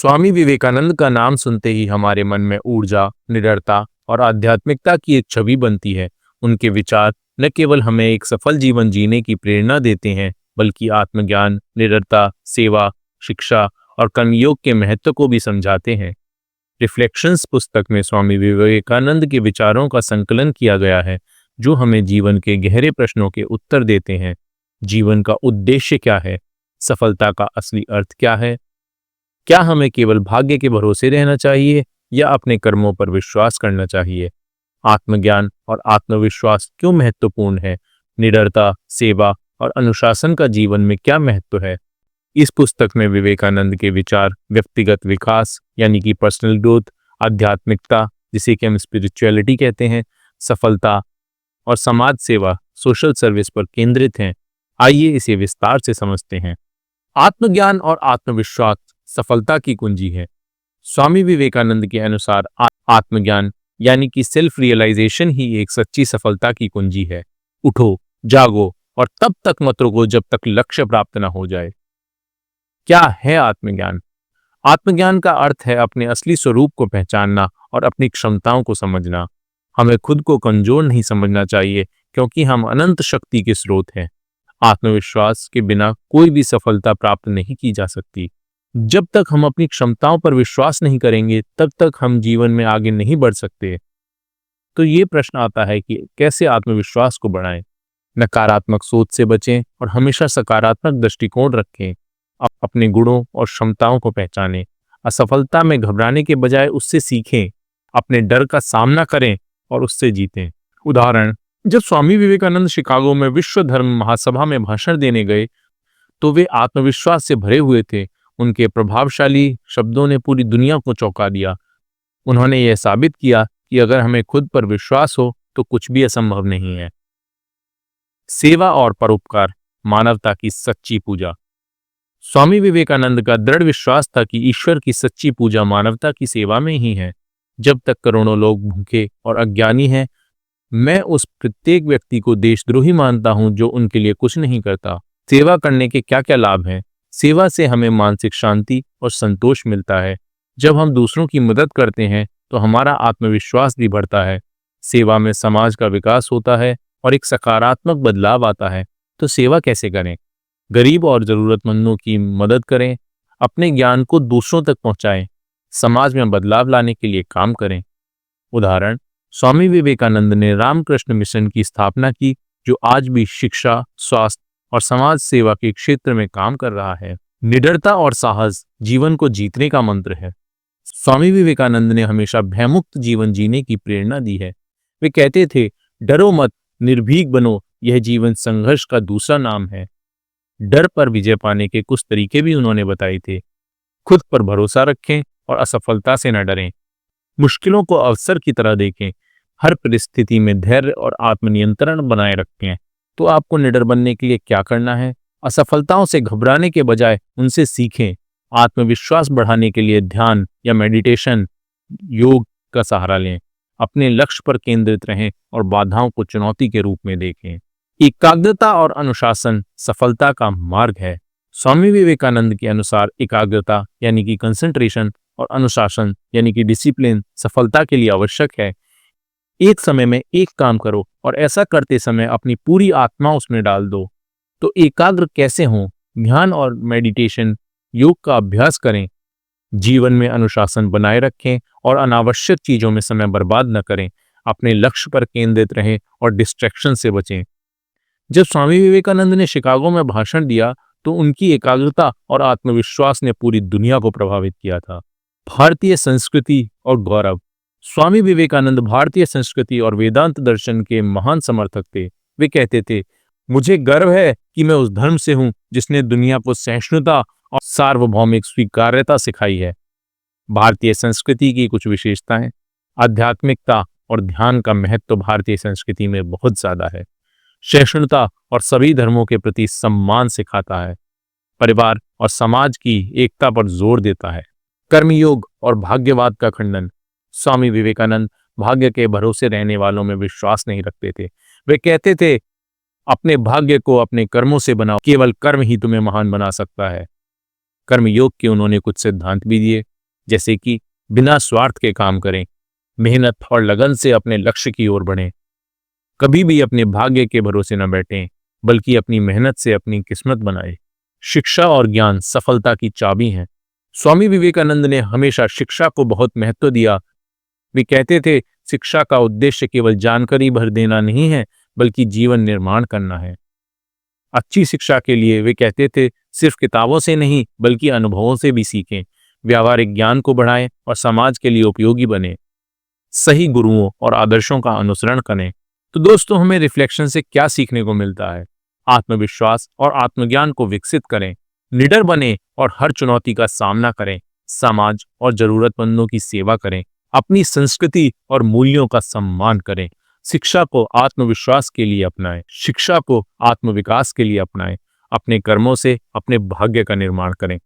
स्वामी विवेकानंद का नाम सुनते ही हमारे मन में ऊर्जा, निडरता और आध्यात्मिकता की एक छवि बनती है। उनके विचार न केवल हमें एक सफल जीवन जीने की प्रेरणा देते हैं, बल्कि आत्मज्ञान, निडरता, सेवा, शिक्षा और कर्मयोग के महत्व को भी समझाते हैं। रिफ्लेक्शंस पुस्तक में स्वामी विवेकानंद के विचारों का संकलन किया गया है, जो हमें जीवन के गहरे प्रश्नों के उत्तर देते हैं। जीवन का उद्देश्य क्या है? सफलता का असली अर्थ क्या है? क्या हमें केवल भाग्य के भरोसे रहना चाहिए या अपने कर्मों पर विश्वास करना चाहिए? आत्मज्ञान और आत्मविश्वास क्यों महत्वपूर्ण है? निडरता, सेवा और अनुशासन का जीवन में क्या महत्व है? इस पुस्तक में विवेकानंद के विचार व्यक्तिगत विकास यानी कि पर्सनल ग्रोथ, आध्यात्मिकता जिसे कि हम स्पिरिचुअलिटी कहते हैं, सफलता और समाज सेवा, सोशल सर्विस पर केंद्रित हैं। आइए इसे विस्तार से समझते हैं। आत्मज्ञान और आत्मविश्वास सफलता की कुंजी है। स्वामी विवेकानंद के अनुसार आत्मज्ञान यानी कि सेल्फ रियलाइजेशन ही एक सच्ची सफलता की कुंजी है। उठो, जागो और तब तक मत रुको जब तक लक्ष्य प्राप्त न हो जाए। क्या है आत्मज्ञान? आत्मज्ञान का अर्थ है अपने असली स्वरूप को पहचानना और अपनी क्षमताओं को समझना। हमें खुद को कमजोर नहीं समझना चाहिए, क्योंकि हम अनंत शक्ति के स्रोत हैं। आत्मविश्वास के बिना कोई भी सफलता प्राप्त नहीं की जा सकती। जब तक हम अपनी क्षमताओं पर विश्वास नहीं करेंगे, तब तक हम जीवन में आगे नहीं बढ़ सकते। तो ये प्रश्न आता है कि कैसे आत्मविश्वास को बढ़ाएं? नकारात्मक सोच से बचें और हमेशा सकारात्मक दृष्टिकोण रखें। अपने गुणों और क्षमताओं को पहचानें। असफलता में घबराने के बजाय उससे सीखें। अपने डर का सामना करें और उससे जीतें। उदाहरण, जब स्वामी विवेकानंद शिकागो में विश्व धर्म महासभा में भाषण देने गए, तो वे आत्मविश्वास से भरे हुए थे। उनके प्रभावशाली शब्दों ने पूरी दुनिया को चौंका दिया। उन्होंने यह साबित किया कि अगर हमें खुद पर विश्वास हो तो कुछ भी असंभव नहीं है। सेवा और परोपकार, मानवता की सच्ची पूजा। स्वामी विवेकानंद का दृढ़ विश्वास था कि ईश्वर की सच्ची पूजा मानवता की सेवा में ही है। जब तक करोड़ों लोग भूखे और अज्ञानी हैं, मैं उस प्रत्येक व्यक्ति को देशद्रोही मानता हूं जो उनके लिए कुछ नहीं करता। सेवा करने के क्या क्या लाभ हैं? सेवा से हमें मानसिक शांति और संतोष मिलता है। जब हम दूसरों की मदद करते हैं तो हमारा आत्मविश्वास भी बढ़ता है। सेवा में समाज का विकास होता है और एक सकारात्मक बदलाव आता है। तो सेवा कैसे करें? गरीब और जरूरतमंदों की मदद करें। अपने ज्ञान को दूसरों तक पहुंचाएं। समाज में बदलाव लाने के लिए काम करें। उदाहरण, स्वामी विवेकानंद ने रामकृष्ण मिशन की स्थापना की, जो आज भी शिक्षा, स्वास्थ्य और समाज सेवा के क्षेत्र में काम कर रहा है। निडरता और साहस जीवन को जीतने का मंत्र है। स्वामी विवेकानंद ने हमेशा भयमुक्त जीवन जीने की प्रेरणा दी है। वे कहते थे, डरो मत, निर्भीक बनो, यह जीवन संघर्ष का दूसरा नाम है। डर पर विजय पाने के कुछ तरीके भी उन्होंने बताए थे। खुद पर भरोसा रखें और असफलता से न डरें। मुश्किलों को अवसर की तरह देखें। हर परिस्थिति में धैर्य और आत्मनियंत्रण बनाए रखें। तो आपको निडर बनने के लिए क्या करना है? असफलताओं से घबराने के बजाय उनसे सीखें। आत्मविश्वास बढ़ाने के लिए ध्यान या मेडिटेशन, योग का सहारा लें। अपने लक्ष्य पर केंद्रित रहें और बाधाओं को चुनौती के रूप में देखें। एकाग्रता और अनुशासन सफलता का मार्ग है। स्वामी विवेकानंद के अनुसार एकाग्रता यानी कि कंसंट्रेशन और अनुशासन यानी कि डिसिप्लिन सफलता के लिए आवश्यक है। एक समय में एक काम करो और ऐसा करते समय अपनी पूरी आत्मा उसमें डाल दो। तो एकाग्र कैसे हों? ध्यान और मेडिटेशन, योग का अभ्यास करें। जीवन में अनुशासन बनाए रखें और अनावश्यक चीजों में समय बर्बाद न करें। अपने लक्ष्य पर केंद्रित रहें और डिस्ट्रैक्शन से बचें। जब स्वामी विवेकानंद ने शिकागो में भाषण दिया, तो उनकी एकाग्रता और आत्मविश्वास ने पूरी दुनिया को प्रभावित किया था। भारतीय संस्कृति और गौरव। स्वामी विवेकानंद भारतीय संस्कृति और वेदांत दर्शन के महान समर्थक थे। वे कहते थे, मुझे गर्व है कि मैं उस धर्म से हूं जिसने दुनिया को सहिष्णुता और सार्वभौमिक स्वीकार्यता सिखाई है। भारतीय संस्कृति की कुछ विशेषताएं। आध्यात्मिकता और ध्यान का महत्व भारतीय संस्कृति में बहुत ज्यादा है। सहिष्णुता और सभी धर्मों के प्रति सम्मान सिखाता है। परिवार और समाज की एकता पर जोर देता है। कर्मयोग और भाग्यवाद का खंडन। स्वामी विवेकानंद भाग्य के भरोसे रहने वालों में विश्वास नहीं रखते थे। वे कहते थे, अपने भाग्य को अपने कर्मों से बनाओ, केवल कर्म ही तुम्हें महान बना सकता है। कर्मयोग के उन्होंने कुछ सिद्धांत भी दिए। जैसे कि बिना स्वार्थ के काम करें, मेहनत और लगन से अपने लक्ष्य की ओर बढ़ें, कभी भी अपने भाग्य के भरोसे न बैठें, बल्कि अपनी मेहनत से अपनी किस्मत बनाएं। शिक्षा और ज्ञान सफलता की चाबी हैं। स्वामी विवेकानंद ने हमेशा शिक्षा को बहुत महत्व दिया। वे कहते थे, शिक्षा का उद्देश्य केवल जानकारी भर देना नहीं है, बल्कि जीवन निर्माण करना है। अच्छी शिक्षा के लिए वे कहते थे, सिर्फ किताबों से नहीं बल्कि अनुभवों से भी सीखें, व्यावहारिक ज्ञान को बढ़ाएं और समाज के लिए उपयोगी बने, सही गुरुओं और आदर्शों का अनुसरण करें। तो दोस्तों, हमें रिफ्लेक्शन से क्या सीखने को मिलता है? आत्मविश्वास और आत्मज्ञान को विकसित करें, निडर बने और हर चुनौती का सामना करें, समाज और जरूरतमंदों की सेवा करें, अपनी संस्कृति और मूल्यों का सम्मान करें। शिक्षा को आत्मविश्वास के लिए अपनाएं, शिक्षा को आत्मविकास के लिए अपनाएं, अपने कर्मों से अपने भाग्य का निर्माण करें।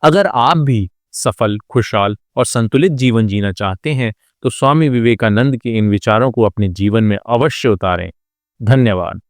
अगर आप भी सफल, खुशहाल और संतुलित जीवन जीना चाहते हैं, तो स्वामी विवेकानंद के इन विचारों को अपने जीवन में अवश्य उतारें। धन्यवाद।